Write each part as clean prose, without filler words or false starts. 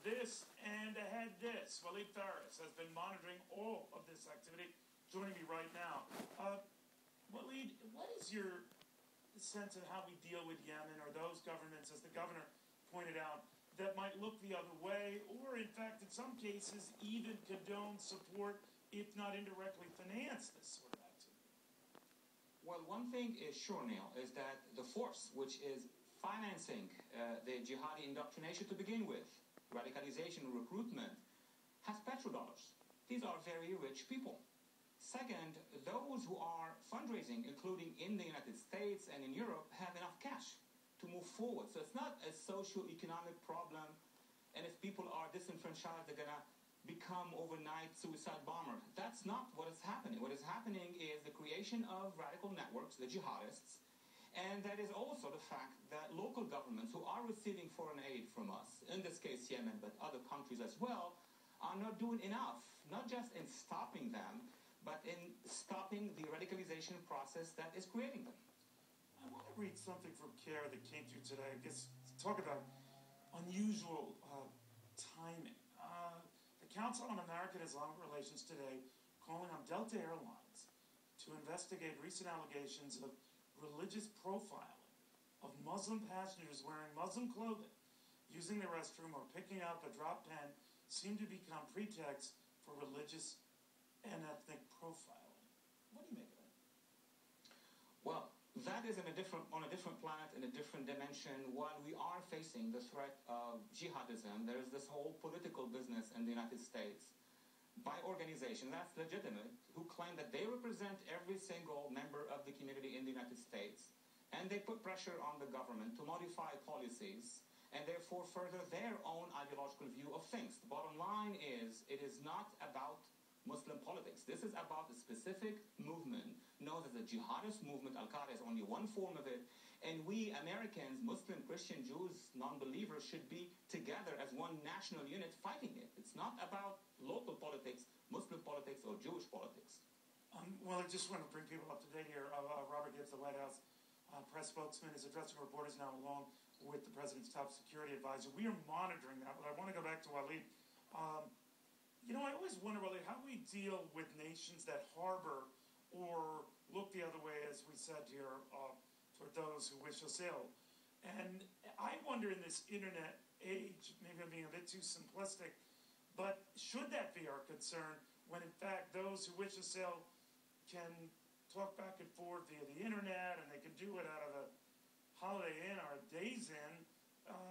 this and ahead this. Waleed Faris has been monitoring all of this activity, joining me right now. Waleed, what is your sense of how we deal with Yemen or those governments, as the governor pointed out, that might look the other way or, in fact, in some cases, even condone, support, if not indirectly finance this sort of activity? Well, one thing is sure, Neil, is that the force which is financing the jihadi indoctrination to begin with, radicalization and recruitment, has petrodollars. These are very rich people. Second, those who are fundraising, including in the United States and in Europe, have enough cash to move forward. So it's not a socio-economic problem, and if people are disenfranchised, they're going to become overnight suicide bomber. That's not what is happening. What is happening is the creation of radical networks, the jihadists, and that is also the fact that local governments who are receiving foreign aid from us, in this case Yemen, but other countries as well, are not doing enough, not just in stopping them, but in stopping the radicalization process that is creating them. I want to read something from CARE that came through today. I guess talk about unusual timing. The Council on American-Islamic Relations today calling on Delta Airlines to investigate recent allegations of religious profiling of Muslim passengers wearing Muslim clothing, using the restroom, or picking up a drop pen seem to become pretexts for religious and ethnic profiling. What do you make of that? Well, that is on a different planet, in a different dimension. While we are facing the threat of jihadism, there is this whole political business in the United States by organizations that's legitimate, who claim that they represent every single member of the community in the United States, and they put pressure on the government to modify policies and therefore further their own ideological view of things. The bottom line is, it is not about Muslim politics. This is about a specific movement known as the jihadist movement. Al-Qaeda is only one form of it. And we Americans, Muslim, Christian, Jews, non-believers, should be together as one national unit fighting it. It's not about local politics, Muslim politics, or Jewish politics. Well, I just want to bring people up to date here. Robert Gibbs, the White House press spokesman, is addressing reporters now along with the president's top security advisor. We are monitoring that, but I want to go back to Waleed. You know, I always wonder, Waleed, how we deal with nations that harbor or look the other way, as we said here, toward those who wish us ill. And I wonder, in this internet age, maybe I'm being a bit too simplistic, but should that be our concern when, in fact, those who wish us ill can talk back and forth via the internet, and they can do it out of a Holiday Inn or a Days Inn,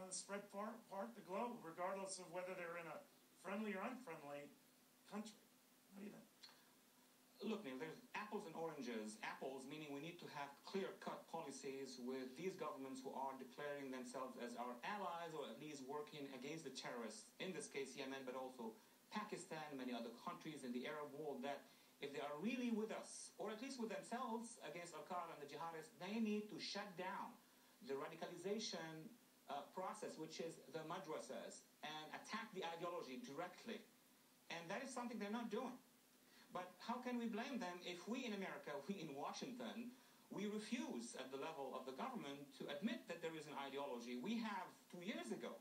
spread far apart the globe, regardless of whether they're in a friendly or unfriendly country? What do you think? Look, Neil, there's apples and oranges. Apples, meaning we need to have clear-cut policies with these governments who are declaring themselves as our allies, or at least working against the terrorists, in this case Yemen, but also Pakistan, many other countries in the Arab world, that if they are really with us, or at least with themselves against Al-Qaeda and the jihadists, they need to shut down the radicalization process, which is the madrasas, and attack the ideology directly. And that is something they're not doing. But how can we blame them if we in America, we in Washington, we refuse at the level of the government to admit that there is an ideology? We have, 2 years ago,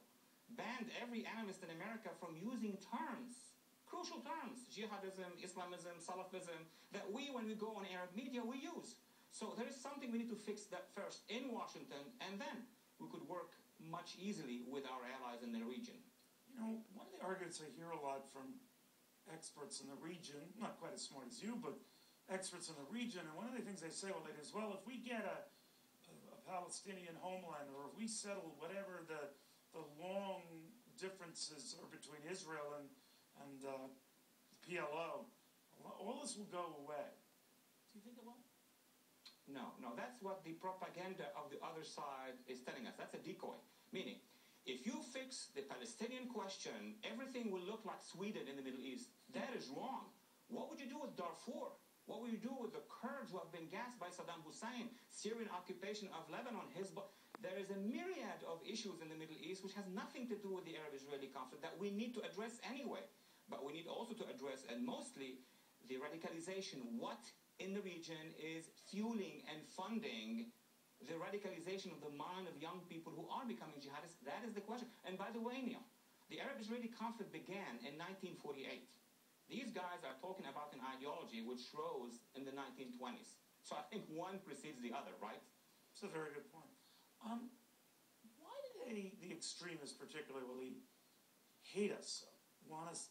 banned every analyst in America from using terms, crucial terms, jihadism, Islamism, Salafism, that we, when we go on Arab media, we use. So there is something we need to fix that first in Washington, and then we could work much easily with our allies in the region. You know, one of the arguments I hear a lot from experts in the region, not quite as smart as you, but experts in the region, and one of the things they say, well, it is, well, if we get a Palestinian homeland, or if we settle whatever the long differences are between Israel and PLO, all this will go away. Do you think it will? No, that's what the propaganda of the other side is telling us. That's a decoy. Meaning, if you fix the Palestinian question, everything will look like Sweden in the Middle East. That is wrong. What would you do with Darfur? What would you do with the Kurds who have been gassed by Saddam Hussein, Syrian occupation of Lebanon, Hezbollah? There is a myriad of issues in the Middle East which has nothing to do with the Arab-Israeli conflict that we need to address anyway. But we need also to address, and mostly, the radicalization. What in the region is fueling and funding the radicalization of the mind of young people who are becoming jihadists? That is the question. And by the way, Neil, The Arab-Israeli conflict began in 1948. These guys are talking about an ideology which rose in the 1920s. So I think one precedes the other, right? That's a very good point. Why do the extremists, particularly, hate us so, want us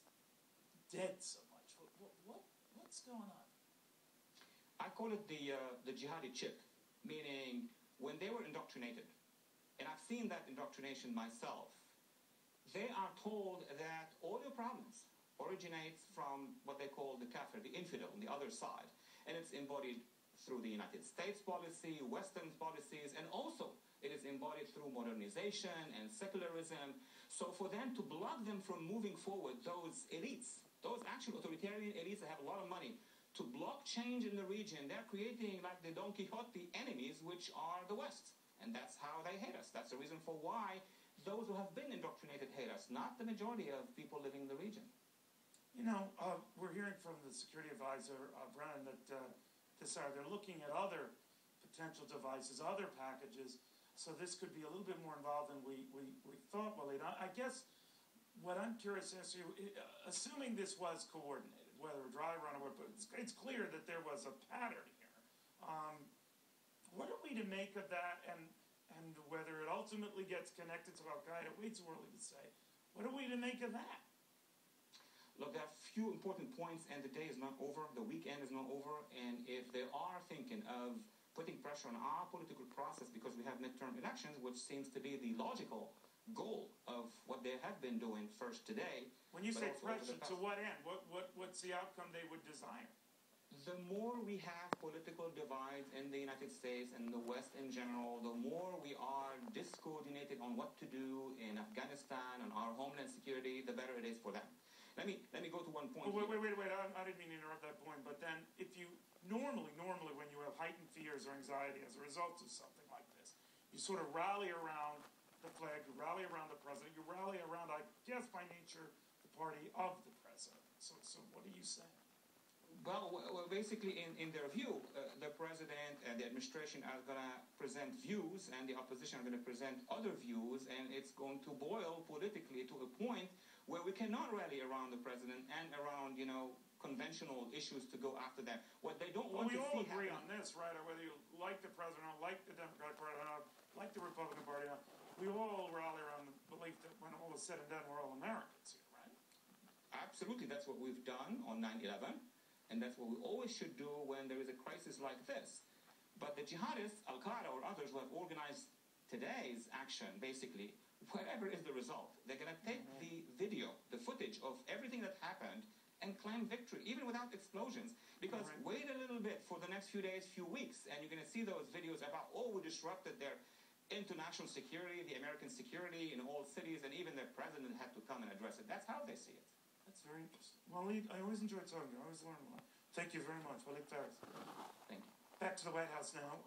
dead so much? What's going on? I call it the jihadi chip, meaning when they were indoctrinated, and I've seen that indoctrination myself, they are told that all your problems originates from what they call the kafir, the infidel, on the other side. And it's embodied through the United States policy, Western policies, and also it is embodied through modernization and secularism. So for them to block them from moving forward, those elites, those actual authoritarian elites that have a lot of money, to block change in the region, they're creating like the Don Quixote enemies, which are the West. And that's how they hate us. That's the reason for why those who have been indoctrinated hate us, not the majority of people living in the region. You know, we're hearing from the security advisor, Brennan, that they're looking at other potential devices, other packages, so this could be a little bit more involved than we thought, Waleed. I guess what I'm curious as to, assuming this was coordinated, whether a dry run or what, but it's clear that there was a pattern here. What are we to make of that, and whether it ultimately gets connected to Al-Qaeda? Way too early to say. What are we to make of that? Look, there are a few important points, and the day is not over, the weekend is not over, and if they are thinking of putting pressure on our political process because we have midterm elections, which seems to be the logical goal of what they have been doing first today. When you say pressure, to what end? What's the outcome they would desire? The more we have political divides in the United States and the West in general, the more we are discoordinated on what to do in Afghanistan, on our homeland security, the better it is for them. Let me go to one point. Wait. I didn't mean to interrupt that point. But then, if you normally when you have heightened fears or anxiety as a result of something like this, you sort of rally around the flag, you rally around the president, you rally around, I guess by nature, the party of the president. So what are you saying? Well, basically, in their view, the president and the administration are going to present views, and the opposition are going to present other views, and it's going to boil politically to a point where we cannot rally around the president and around, conventional issues to go after that. What they don't want to see happen. We all agree on this, right? Or whether you like the president, or like the Democratic Party, or like the Republican Party, we all rally around the belief that when all is said and done, we're all Americans here, right? Absolutely. That's what we've done on 9/11. And that's what we always should do when there is a crisis like this. But the jihadists, Al-Qaeda or others who have organized today's action, basically, whatever is the result, they're going to take the video, the footage of everything that happened and claim victory, even without explosions. Because wait a little bit for the next few days, few weeks, and you're going to see those videos about, we disrupted their international security, the American security in all cities, and even their president had to come and address it. That's how they see it. That's very interesting. Waleed, I always enjoy talking to you. I always learn a lot. Thank you very much. Waleed Fares. Thank you. Back to the White House now.